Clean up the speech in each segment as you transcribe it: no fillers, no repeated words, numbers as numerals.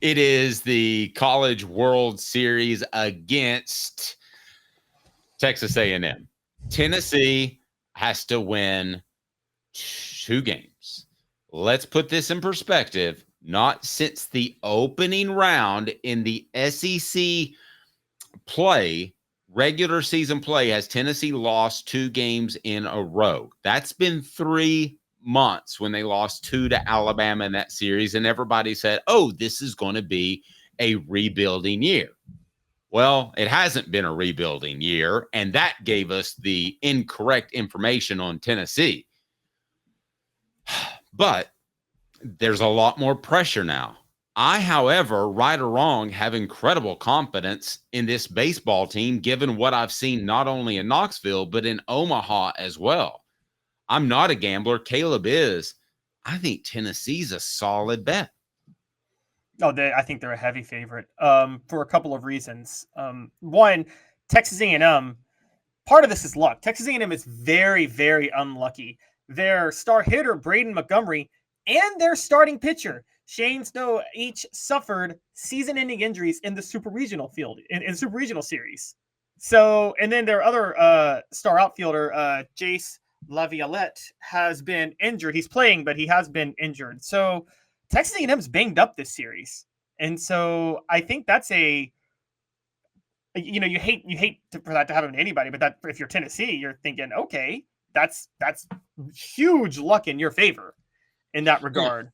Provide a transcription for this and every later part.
It is the College World Series against Texas A&M. Tennessee has to win 2 games. Let's put this in perspective. Not since the opening round in the SEC play, regular season play, has Tennessee lost 2 games in a row. That's been 3 months when they lost 2 to Alabama in that series, and everybody said, oh, this is going to be a rebuilding year. Well, it hasn't been a rebuilding year, and that gave us the incorrect information on Tennessee. But there's a lot more pressure now. I, however, right or wrong, have incredible confidence in this baseball team, given what I've seen not only in Knoxville, but in Omaha as well. I'm not a gambler. Caleb is. I think Tennessee's a solid bet. Oh, I think they're a heavy favorite for a couple of reasons. One, Texas A&M, part of this is luck. Texas A&M is very, very unlucky. Their star hitter, Braden Montgomery, and their starting pitcher, Shane Snow, each suffered season-ending injuries in the Super Regional field, in Super Regional series. So, and then their other star outfielder, Jace Laviolette, has been injured. He's playing, but he has been injured. So Texas A&M's banged up this series. And so I think that's you hate for that to happen to anybody, but that if you're Tennessee, you're thinking, okay, that's huge luck in your favor in that regard.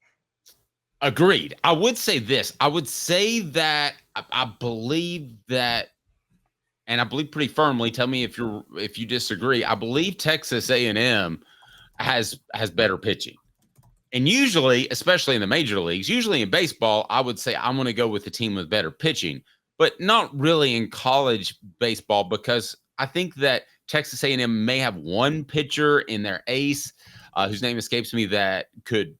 Agreed. I would say this. I would say that I believe that, and I believe pretty firmly, tell me if you disagree. I believe Texas A&M has better pitching. And usually, especially in the major leagues, usually in baseball, I would say I'm going to go with the team with better pitching, but not really in college baseball, because I think that Texas A&M may have one pitcher in their ace, whose name escapes me, that could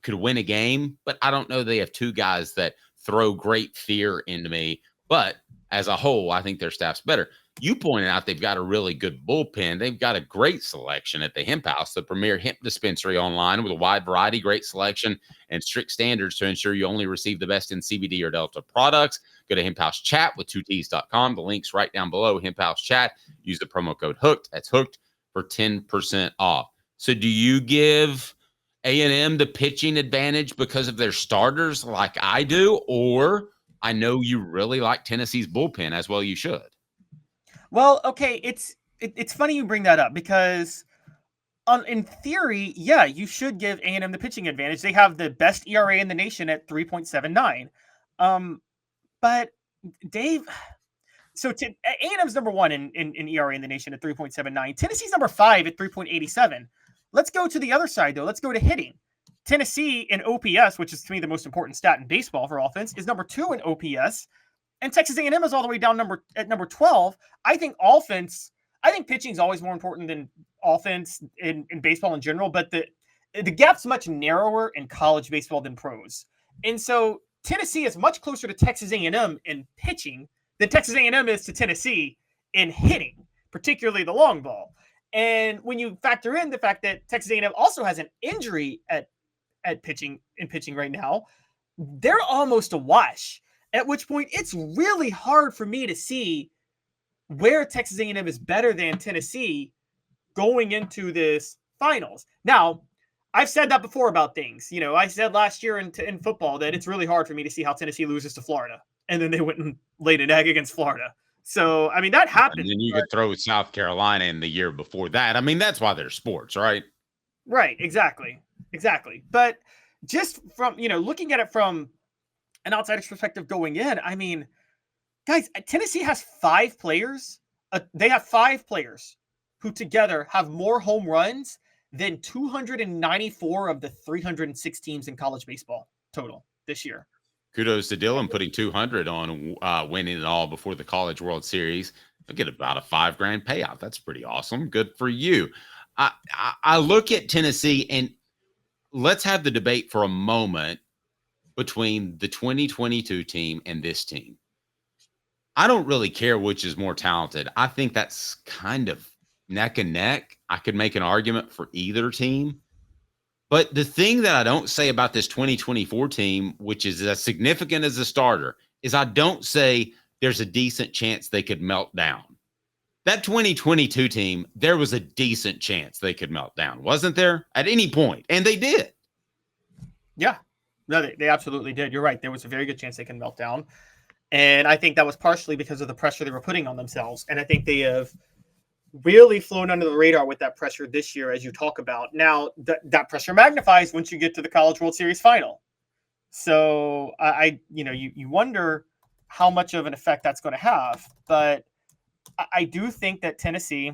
win a game, but I don't know they have 2 guys that throw great fear into me. But as a whole, I think their staff's better. You pointed out they've got a really good bullpen. They've got a great selection at the Hemp House, the premier hemp dispensary online, with a wide variety, great selection, and strict standards to ensure you only receive the best in CBD or Delta products. Go to Hemp House Chat with 2Ts.com. The link's right down below. Hemp House Chat. Use the promo code HOOKED. That's HOOKED for 10% off. So do you give A&M the pitching advantage because of their starters like I do, or I know you really like Tennessee's bullpen, as well you should? Well, okay, it's funny you bring that up, because in theory, yeah, you should give A&M the pitching advantage. They have the best ERA in the nation at 3.79. But Dave, so A&M's number 1 in ERA in the nation at 3.79. Tennessee's number 5 at 3.87. Let's go to the other side, though. Let's go to hitting. Tennessee in OPS, which is to me the most important stat in baseball for offense, is number 2 in OPS. And Texas A&M is all the way down at number 12. I think pitching is always more important than offense in baseball in general, but the gap's much narrower in college baseball than pros. And so Tennessee is much closer to Texas A&M in pitching than Texas A&M is to Tennessee in hitting, particularly the long ball. And when you factor in the fact that Texas A&M also has an injury at pitching right now, they're almost a wash. At which point, it's really hard for me to see where Texas A&M is better than Tennessee going into this finals. Now, I've said that before about things. I said last year in football that it's really hard for me to see how Tennessee loses to Florida, and then they went and laid an egg against Florida. So, I mean, that happened. And then you could throw South Carolina in the year before that. I mean, that's why they're sports, right? Right, exactly. But just from, looking at it from an outsider's perspective going in, I mean, guys, Tennessee has 5 players. They have 5 players who together have more home runs than 294 of the 306 teams in college baseball total this year. Kudos to Dylan putting 200 on winning it all before the College World Series. You'll get about a $5,000 payout. That's pretty awesome. Good for you. I look at Tennessee, and let's have the debate for a moment between the 2022 team and this team. I don't really care which is more talented. I think that's kind of neck and neck. I could make an argument for either team. But the thing that I don't say about this 2024 team, which is as significant as a starter, is I don't say there's a decent chance they could melt down. That 2022 team, there was a decent chance they could melt down, wasn't there? At any point. And they did. Yeah. No, they absolutely did. You're right. There was a very good chance they can melt down. And I think that was partially because of the pressure they were putting on themselves. And I think they have really flown under the radar with that pressure this year, as you talk about. Now, that pressure magnifies once you get to the College World Series final. So you wonder how much of an effect that's going to have. But I do think that Tennessee,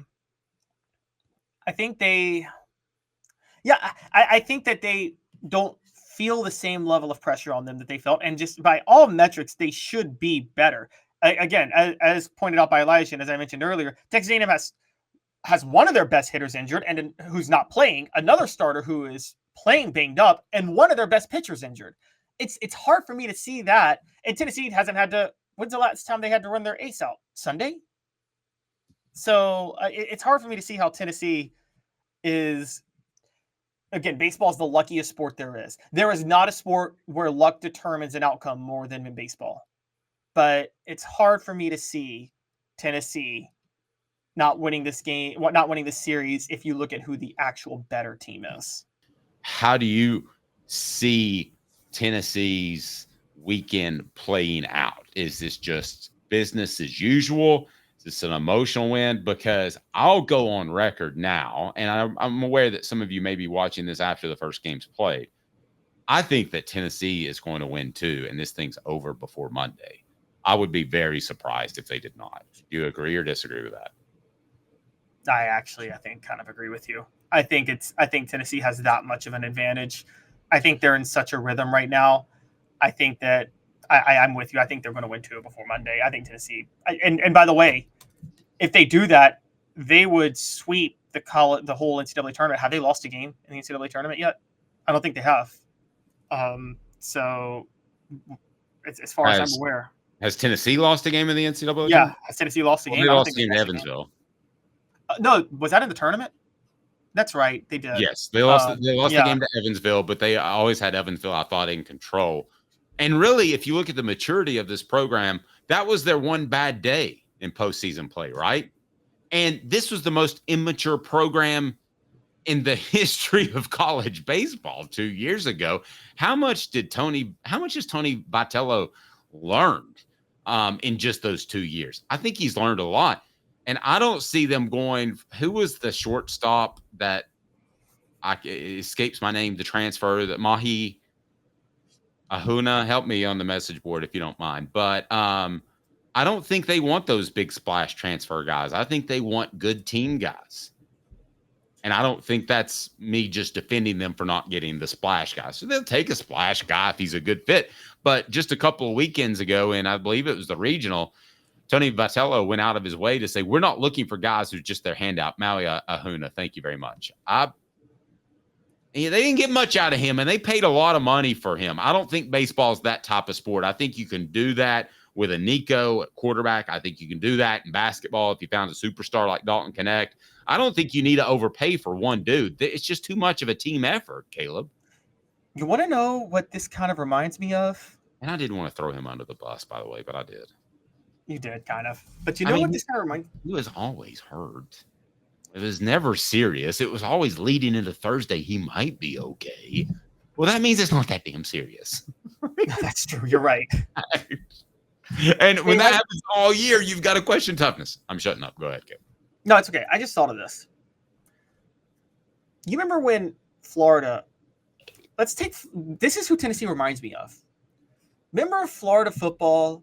I think that they don't feel the same level of pressure on them that they felt. And just by all metrics, they should be better. Again, as pointed out by Elijah, and as I mentioned earlier, Texas A&M has one of their best hitters injured and who's not playing, another starter who is playing banged up, and one of their best pitchers injured. It's hard for me to see that. And Tennessee hasn't had to. When's the last time they had to run their ace out? Sunday. So it's hard for me to see how Tennessee is. Again, baseball is the luckiest sport there is. There is not a sport where luck determines an outcome more than in baseball. But it's hard for me to see Tennessee not winning this game, not winning this series if you look at who the actual better team is. How do you see Tennessee's weekend playing out? Is this just business as usual? Is this an emotional win? Because I'll go on record now, and I'm aware that some of you may be watching this after the first game's played. I think that Tennessee is going to win too, and this thing's over before Monday. I would be very surprised if they did not. Do you agree or disagree with that? I think kind of agree with you. I think Tennessee has that much of an advantage. I think they're in such a rhythm right now. I think that I'm with you. I think they're going to win 2 before Monday. I think Tennessee, and by the way, if they do that, they would sweep the whole NCAA tournament. Have they lost a game in the NCAA tournament yet? I don't think they have. So as far as I'm aware, has Tennessee lost a game in the NCAA? Yeah, has Tennessee lost a game? They lost a game in Evansville. No, was that in the tournament? That's right, they did. Yes, they lost. They lost the game to Evansville, but they always had Evansville, I thought, in control. And really, if you look at the maturity of this program, that was their one bad day in postseason play, right? And this was the most immature program in the history of college baseball 2 years ago. How much has Tony Vitello learned in just those 2 years? I think he's learned a lot. And I don't see them going. Who was the shortstop that escapes my name? The transfer that Mahi Ahuna, help me on the message board if you don't mind. But I don't think they want those big splash transfer guys. I think they want good team guys. And I don't think that's me just defending them for not getting the splash guy. So they'll take a splash guy if he's a good fit. But just a couple of weekends ago, and I believe it was the regional, Tony Vitello went out of his way to say, we're not looking for guys who's just their handout. Maui Ahuna, thank you very much. They didn't get much out of him, and they paid a lot of money for him. I don't think baseball is that type of sport. I think you can do that with a Nico at quarterback. I think you can do that in basketball if you found a superstar like Dalton Connect. I don't think you need to overpay for one dude. It's just too much of a team effort, Caleb. You want to know what this kind of reminds me of? And I didn't want to throw him under the bus, by the way, but I did. You did, kind of. But you know what this kind of reminds me? He was always hurt. It was never serious. It was always leading into Thursday. He might be okay. Well, that means it's not that damn serious. That's true. You're right. And when that happens all year, you've got to question toughness. I'm shutting up. Go ahead, Kip. No, it's okay. I just thought of this. You remember when Florida – this is who Tennessee reminds me of. Remember Florida football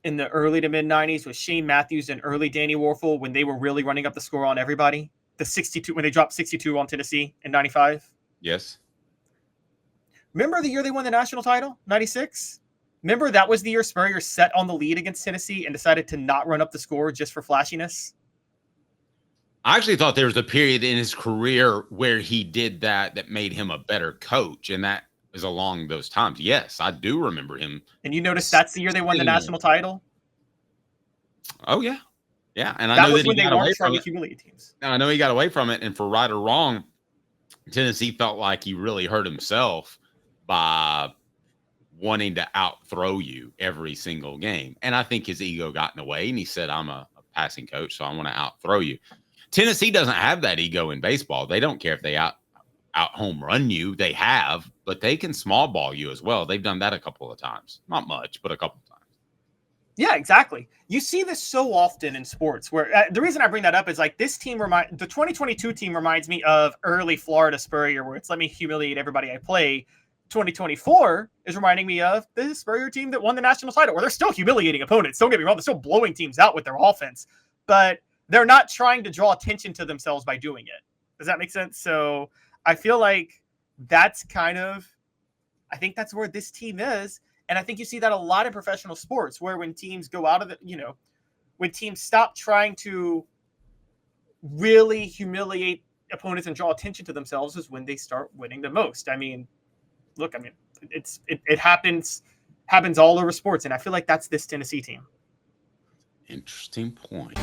in the early to mid-'90s with Shane Matthews and early Danny Warfel when they were really running up the score on everybody? The 62 when they dropped 62 on Tennessee in 95? Yes. Remember the year they won the national title, 96? Remember that was the year Spurrier set on the lead against Tennessee and decided to not run up the score just for flashiness? I actually thought there was a period in his career where he did that made him a better coach, and that is along those times. Yes, I do remember him. And you notice that's the year they won the national title? Oh, yeah. Yeah, and I know that he got away from it. Humiliate teams. I know he got away from it, and for right or wrong, Tennessee felt like he really hurt himself by wanting to outthrow you every single game. And I think his ego got in the way, and he said, I'm a passing coach, so I want to outthrow you. Tennessee doesn't have that ego in baseball. They don't care if they out home run you. They have, but they can small ball you as well. They've done that a couple of times. Not much, but a couple of times. Yeah, exactly. You see this so often in sports where the reason I bring that up is like this team the 2022 team reminds me of early Florida Spurrier, where it's let me humiliate everybody I play. 2024 is reminding me of the Spurrier team that won the national title, where they're still humiliating opponents. Don't get me wrong, they're still blowing teams out with their offense, but they're not trying to draw attention to themselves by doing it. Does that make sense? So I feel like that's I think that's where this team is. And I think you see that a lot in professional sports, where when teams go out of the, when teams stop trying to really humiliate opponents and draw attention to themselves is when they start winning the most. I mean, look, it happens all over sports. And I feel like that's this Tennessee team. Interesting point.